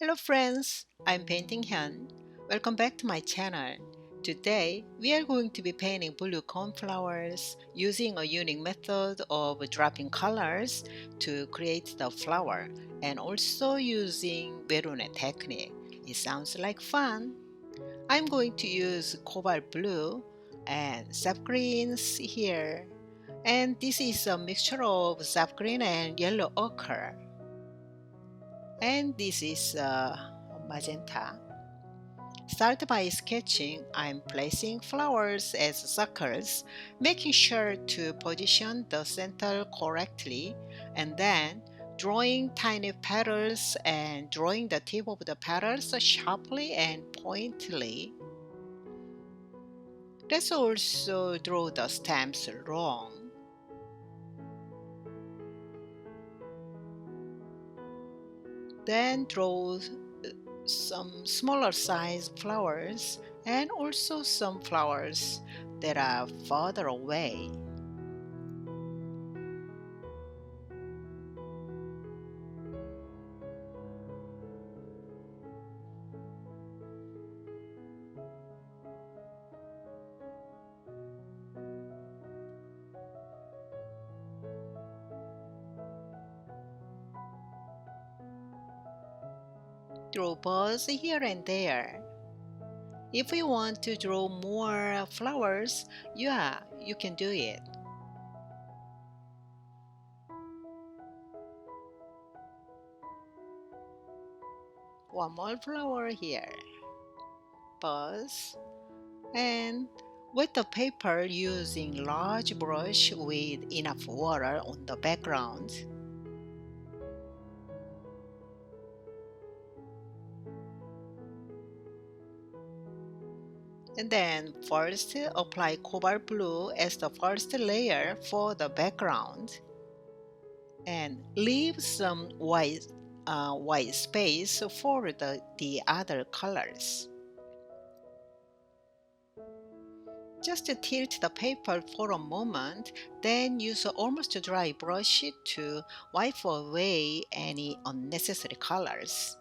Hello friends, I'm Painting Hyun. Welcome back to my channel. Today, we are going to be painting blue cornflowers using a unique method of dropping colors to create the flower and also using Verune technique. It sounds like fun. I'm going to use cobalt blue and sap greens here. And this is a mixture of sap green and yellow ochre. And this is magenta. Start by sketching. I'm placing flowers as circles, making sure to position the center correctly, and then drawing tiny petals and drawing the tip of the petals sharply and pointedly. Let's also draw the stems long. Then draw some smaller size flowers and also some flowers that are farther away. Draw birds here and there. If you want to draw more flowers, yeah, you can do it. One more flower here. Birds. And wet the paper using large brush with enough water on the background. And then first apply cobalt blue as the first layer for the background and leave some white space for the other colors. Just tilt the paper for a moment, then use an almost dry brush to wipe away any unnecessary colors.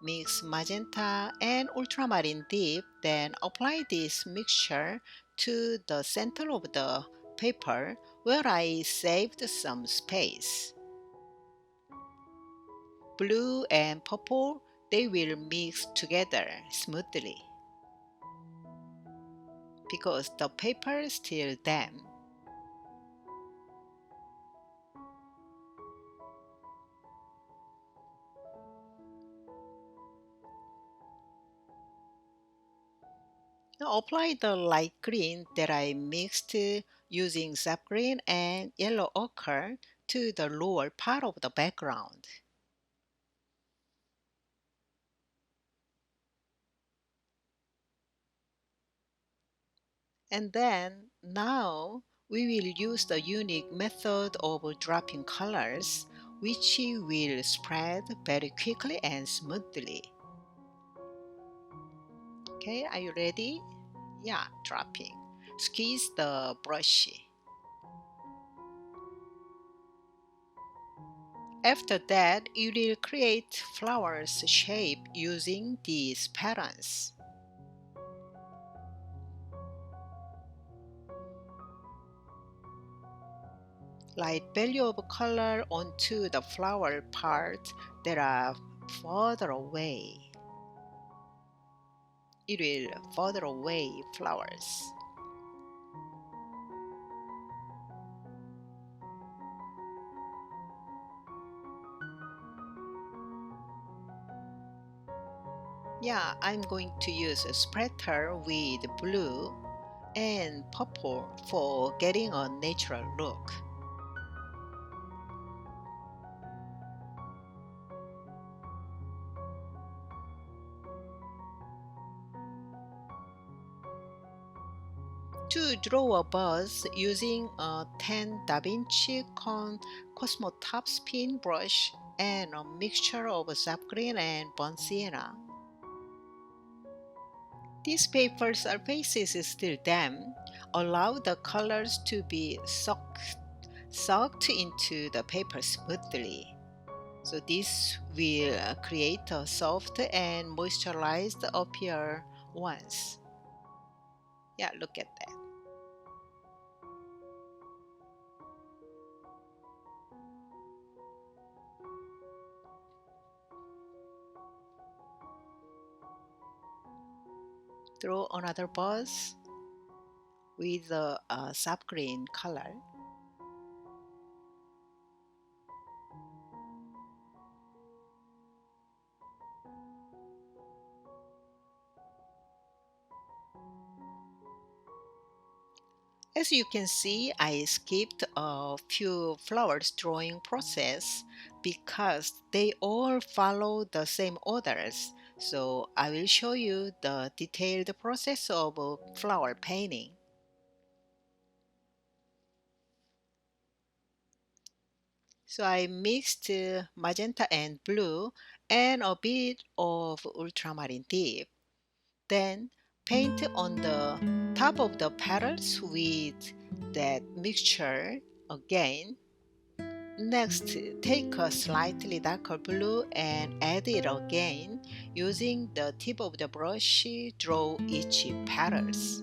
Mix magenta and ultramarine deep, then apply this mixture to the center of the paper where I saved some space. Blue and purple, they will mix together smoothly because the paper is still damp. Now apply the light green that I mixed using sap green and yellow ochre to the lower part of the background. And then now we will use the unique method of dropping colors, which will spread very quickly and smoothly. Okay, are you ready? Yeah, dropping. Squeeze the brush. After that, you will create flowers shape using these patterns. Light value of color onto the flower part that are further away. It will further away flowers. Yeah, I'm going to use a splatter with blue and purple for getting a natural look. To draw a buzz using a 10 Da Vinci Cosmotop spin brush and a mixture of sap green and burnt sienna. These paper surfaces is still damp. Allow the colors to be soaked into the paper smoothly. So this will create a soft and moisturized appearance. Yeah, look at that. Draw another buzz with a sap green color. As you can see, I skipped a few flowers drawing process because they all follow the same orders. So I will show you the detailed process of flower painting. So I mixed magenta and blue and a bit of ultramarine deep. Then paint on the top of the petals with that mixture again. Next, take a slightly darker blue and add it again. Using the tip of the brush, draw each petals.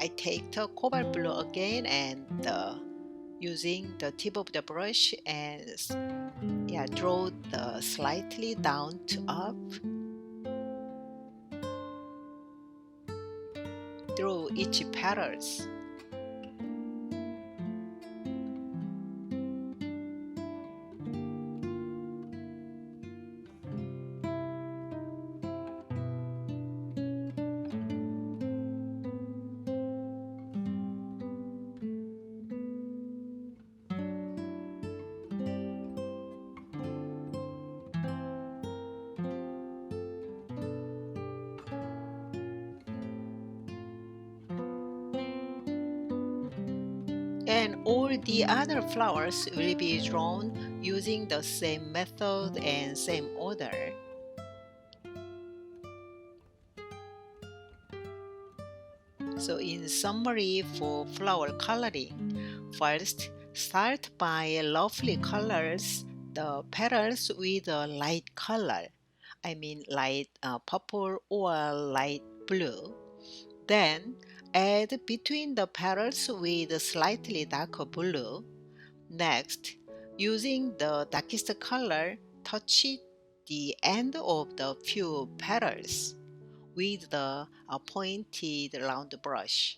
I take the cobalt blue again and using the tip of the brush and draw the slightly down to up. Draw each petals. And all the other flowers will be drawn using the same method and same order. So in summary for flower coloring, first start by lovely colors the petals with a light color, I mean light purple or light blue. Then add between the petals with a slightly darker blue. Next, using the darkest color, touch the end of the few petals with the pointed round brush.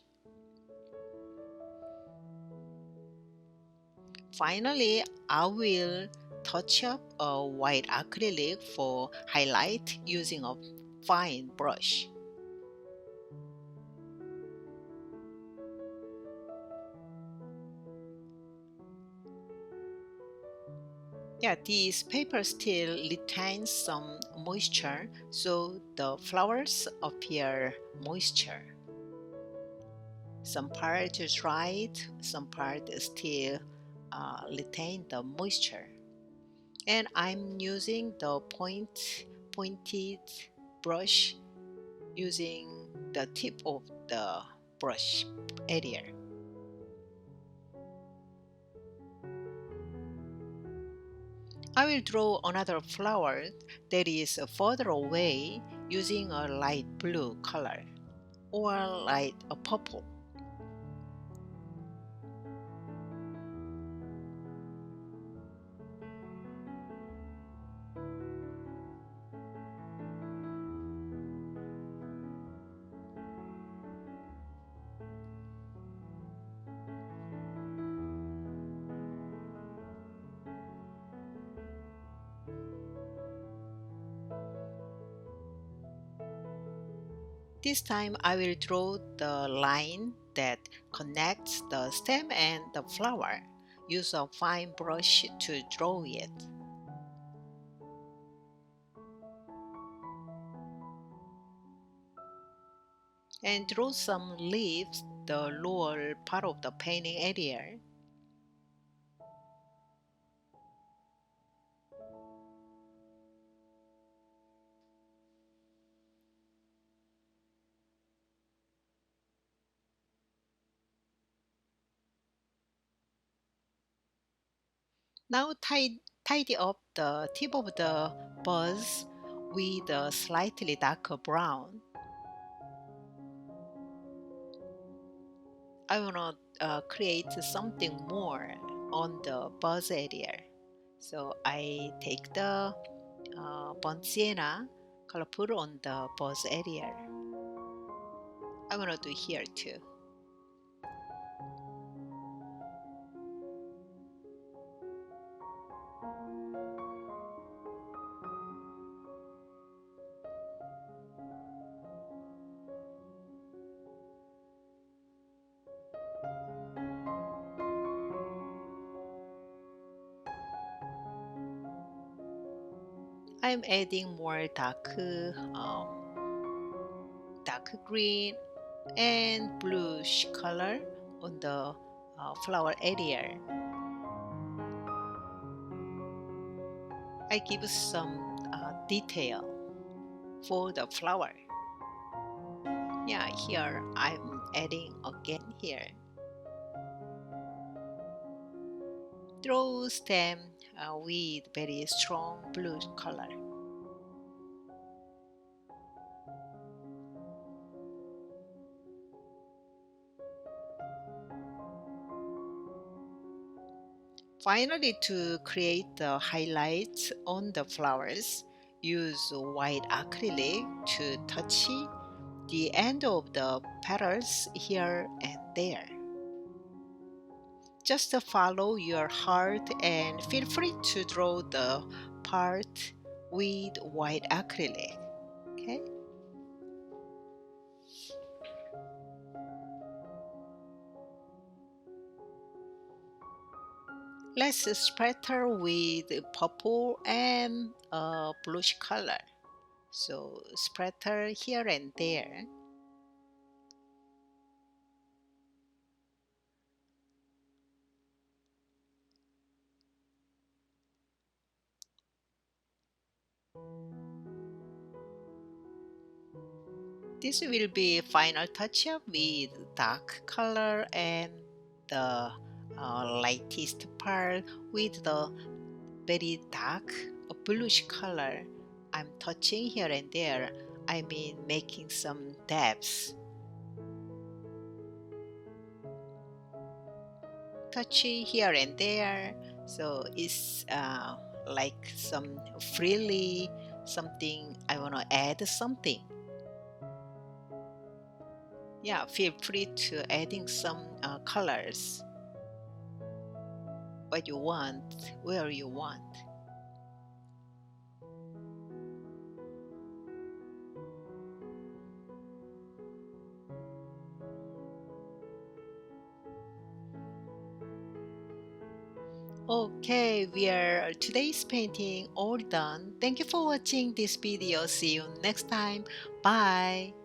Finally, I will touch up a white acrylic for highlight using a fine brush. Yeah, this paper still retains some moisture, so the flowers appear moisture. Some part is dried, some part still retain the moisture. And I'm using the pointed brush using the tip of the brush area. I will draw another flower that is further away using a light blue color or light purple. This time I will draw the line that connects the stem and the flower. Use a fine brush to draw it. And draw some leaves, the lower part of the painting area. Now tidy up the tip of the buzz with a slightly darker brown. I want to create something more on the buzz area. So I take the burnt sienna color put on the buzz area. I want to do here too. I'm adding more dark green and bluish color on the flower area. I give some detail for the flower. Yeah, here I'm adding again here. Draw stem with very strong blue color. Finally, to create the highlights on the flowers, use white acrylic to touch the end of the petals here and there. Just follow your heart and feel free to draw the part with white acrylic. Okay? Let's splatter with purple and bluish color. So splatter here and there. This will be final touch up with dark color and the lightest part with the very dark bluish color. I'm touching here and there. I mean making some depths. Touching here and there. So it's like some freely something I want to add something. Yeah, feel free to adding some colors what you want, where you want. Okay, we are today's painting all done. Thank you for watching this video. See you next time. Bye.